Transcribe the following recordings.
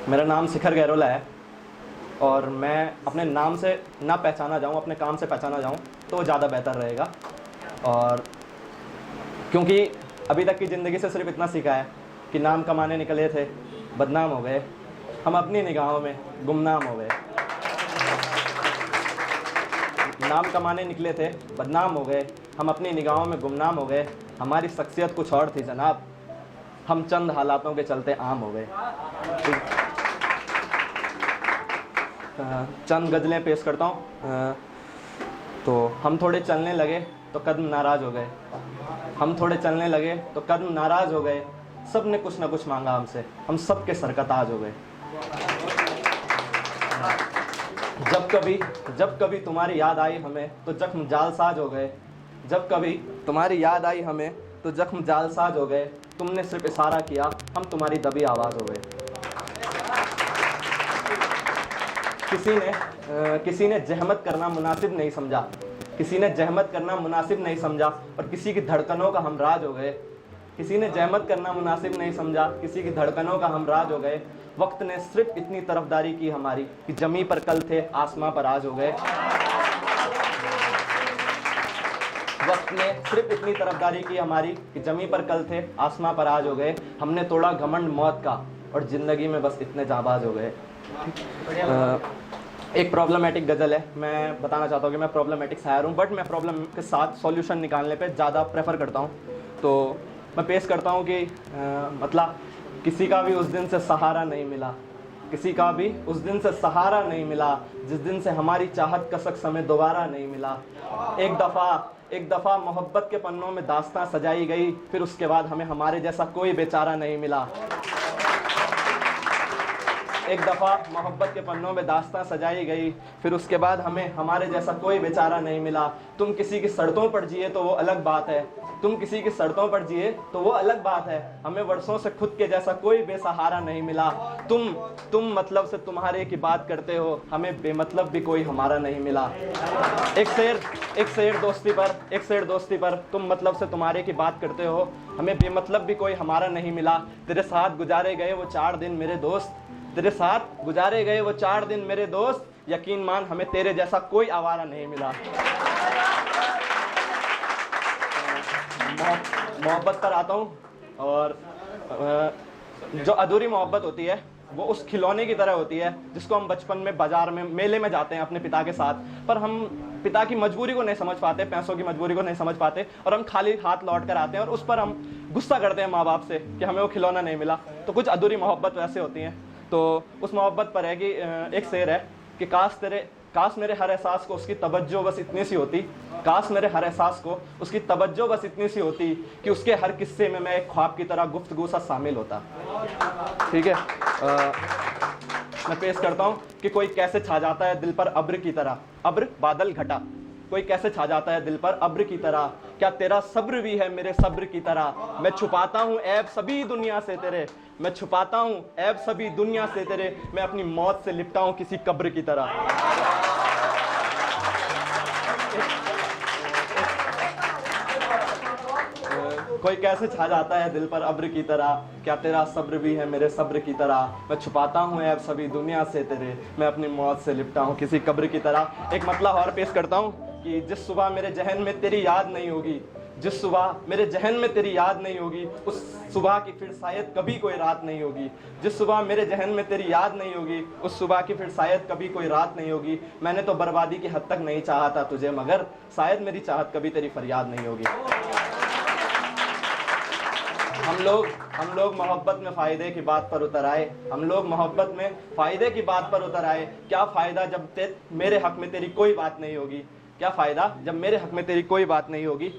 मेरा नाम शिखर गहरोला है और मैं अपने नाम से ना पहचाना जाऊँ, अपने काम से पहचाना जाऊँ तो ज़्यादा बेहतर रहेगा। और क्योंकि अभी तक की ज़िंदगी से सिर्फ इतना सीखा है कि नाम कमाने निकले थे, बदनाम हो गए, हम अपनी निगाहों में गुमनाम हो गए। नाम कमाने निकले थे, बदनाम हो गए, हम अपनी निगाहों में गुमनाम हो गए। हमारी शख्सियत कुछ और थी जनाब, हम चंद हालातों के चलते आम हो गए। चंद गज़लें पेश करता हूँ। तो हम थोड़े चलने लगे तो कदम नाराज़ हो गए, हम थोड़े चलने लगे तो कदम नाराज़ हो गए। सब ने कुछ ना कुछ मांगा हमसे, हम सब के सर का ताज हो गए। जब कभी तुम्हारी याद आई हमें तो जख्म जालसाज हो गए। जब कभी तुम्हारी याद आई हमें तो जख्म जालसाज हो गए। तुमने सिर्फ इशारा किया, हम तुम्हारी दबी आवाज़ हो गए। किसी ने जहमत करना मुनासिब नहीं समझा, किसी ने जहमत करना मुनासिब नहीं समझा और किसी की धड़कनों का हम राज हो गए। किसी ने जहमत करना मुनासिब नहीं समझा, किसी की धड़कनों का हम राज हो गए। वक्त ने सिर्फ इतनी तरफदारी की हमारी कि जमी पर कल थे, आसमां पर आज हो गए। वक्त ने सिर्फ इतनी तरफदारी की हमारी कि जमी पर कल थे, आसमां पर आज हो गए। हमने तोड़ा घमंड मौत का और ज़िंदगी में बस इतने जाबाज हो गए। एक प्रॉब्लमेटिक गज़ल है। मैं बताना चाहता हूँ कि मैं प्रॉब्लमेटिक शायर हूँ, बट मैं प्रॉब्लम के साथ सॉल्यूशन निकालने पे ज़्यादा प्रेफर करता हूँ। तो मैं पेश करता हूँ कि मतलब किसी का भी उस दिन से सहारा नहीं मिला, किसी का भी उस दिन से सहारा नहीं मिला, जिस दिन से हमारी चाहत का शख्स हमें दोबारा नहीं मिला। एक दफ़ा मोहब्बत के पन्नों में दास्तां सजाई गई, फिर उसके बाद हमें हमारे जैसा कोई बेचारा नहीं मिला। एक दफ़ा मोहब्बत के पन्नों में दास्तां सजाई गई, फिर उसके बाद हमें हमारे जैसा कोई बेचारा नहीं मिला। तुम किसी की शर्तों पर जिए तो वो अलग बात है, तुम किसी की शर्तों पर जिए तो वो अलग बात है। हमें वर्षों से खुद के जैसा कोई बेसहारा नहीं मिला। तुम मतलब से तुम्हारे की बात करते हो, हमें बेमतलब भी कोई हमारा नहीं मिला। एक शेर दोस्ती पर तुम मतलब से तुम्हारे की बात करते हो, हमें बेमतलब भी कोई हमारा नहीं मिला। तेरे साथ गुजारे गए वो 4 दिन मेरे दोस्त, तेरे साथ गुजारे गए वो 4 दिन मेरे दोस्त। यकीन मान हमें तेरे जैसा कोई आवारा नहीं मिला। मोहब्बत पर आता हूँ। और जो अधूरी मोहब्बत होती है वो उस खिलौने की तरह होती है जिसको हम बचपन में बाजार में मेले में जाते हैं अपने पिता के साथ, पर हम पिता की मजबूरी को नहीं समझ पाते, पैसों की मजबूरी को नहीं समझ पाते और हम खाली हाथ लौट कर आते हैं और उस पर हम गुस्सा करते हैं माँ बाप से कि हमें वो खिलौना नहीं मिला। तो कुछ अधूरी मोहब्बत वैसे होती हैं। तो उस मोहब्बत पर है कि एक शेर है कि काश मेरे हर एहसास को उसकी तवज्जो बस इतनी सी होती, काश मेरे हर एहसास को उसकी तवज्जो बस इतनी सी होती कि उसके हर किस्से में मैं एक ख्वाब की तरह गुफ्तगू सा शामिल होता। ठीक है। मैं पेश करता हूँ कि कोई कैसे छा जाता है दिल पर अब्र की तरह, अब्र बादल घटा, कोई कैसे छा जाता है दिल पर अब्र की तरह। क्या तेरा सब्र भी है मेरे सब्र की तरह। मैं छुपाता हूँ ऐब सभी दुनिया से तेरे, मैं छुपाता हूँ ऐब सभी दुनिया से तेरे। मैं अपनी मौत से लिपटा हूँ किसी कब्र की तरह। कोई कैसे छा जाता है दिल पर अब्र की तरह। क्या तेरा सब्र भी है मेरे सब्र की तरह। मैं छुपाता हूँ ऐब सभी दुनिया से तेरे, मैं अपनी मौत से लिपटा हूँ किसी कब्र की तरह। एक मतलब और पेश करता हूँ कि जिस सुबह मेरे जहन में तेरी याद नहीं होगी, जिस सुबह मेरे जहन में तेरी याद नहीं होगी, उस सुबह की फिर शायद कभी कोई रात नहीं होगी। जिस सुबह मेरे जहन में तेरी याद नहीं होगी, उस सुबह की फिर शायद कभी कोई रात नहीं होगी। मैंने तो बर्बादी की हद तक नहीं चाहा था तुझे, मगर शायद मेरी चाहत कभी तेरी फरियाद नहीं होगी। हम लोग मोहब्बत में फ़ायदे की बात पर उतर आए, हम लोग मोहब्बत में फ़ायदे की बात पर उतर आए। क्या फ़ायदा जब मेरे हक़ में तेरी कोई बात नहीं होगी, क्या फ़ायदा जब मेरे हक़ में तेरी कोई बात नहीं होगी।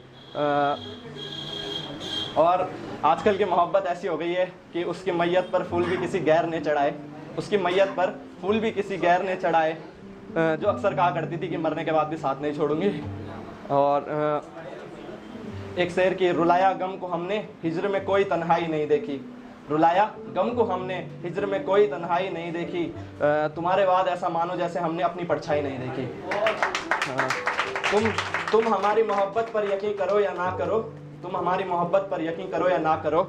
और आजकल की मोहब्बत ऐसी हो गई है कि उसकी मैयत पर फूल भी किसी गैर ने चढ़ाए, उसकी मैयत पर फूल भी किसी गैर ने चढ़ाए, जो अक्सर कहा करती थी कि मरने के बाद भी साथ नहीं छोड़ूंगी। और एक शेर की रुलाया गम को हमने हिज्र में कोई तन्हाई नहीं देखी, रुलाया गम को हमने हिज्र में कोई तन्हाई नहीं देखी। तुम्हारे बाद ऐसा मानो जैसे हमने अपनी परछाई नहीं देखी। तुम हमारी मोहब्बत पर यकीन करो या ना करो, तुम हमारी मोहब्बत पर यकीन करो या ना करो,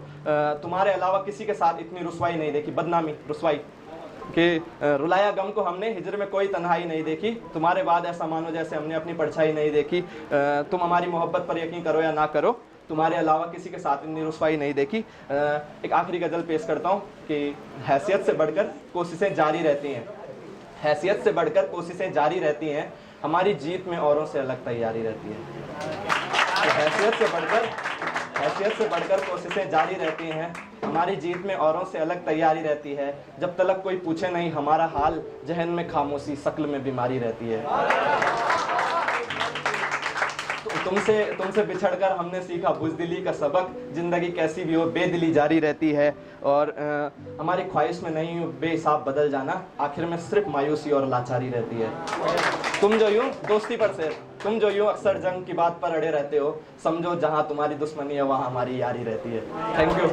तुम्हारे अलावा किसी के साथ इतनी रुसवाई नहीं देखी, बदनामी रुसवाई कि रुलाया गम को हमने, हिजर में कोई तन्हाई नहीं देखी, तुम्हारे बाद ऐसा मानो जैसे हमने अपनी परछाई नहीं देखी। तुम हमारी मोहब्बत पर यकीन करो या ना करो, तुम्हारे अलावा किसी के साथ इतनी रुसवाई नहीं देखी। एक आखिरी गज़ल पेश करता हूँ कि हैसियत से बढ़कर कोशिशें जारी रहती हैं, हैसियत से बढ़कर कोशिशें जारी रहती हैं, हमारी जीत में औरों से अलग तैयारी रहती है। तो हैसियत से बढ़कर कोशिशें जारी रहती हैं, हमारी जीत में औरों से अलग तैयारी रहती है, जब तलक कोई पूछे नहीं हमारा हाल, जहन में खामोशी शक्ल में बीमारी रहती है। तुमसे बिछड़कर हमने सीखा बुज़दिली का सबक, जिंदगी कैसी भी हो बेदिली जारी रहती है, और हमारी ख्वाहिश में नहीं हो बेहिसाब बदल जाना, आखिर में सिर्फ मायूसी और लाचारी रहती है। तुम जो यूं दोस्ती पर से, तुम जो यूं अक्सर जंग की बात पर अड़े रहते हो, समझो जहां तुम्हारी दुश्मनी है वहां हमारी यारी रहती है। Thank you.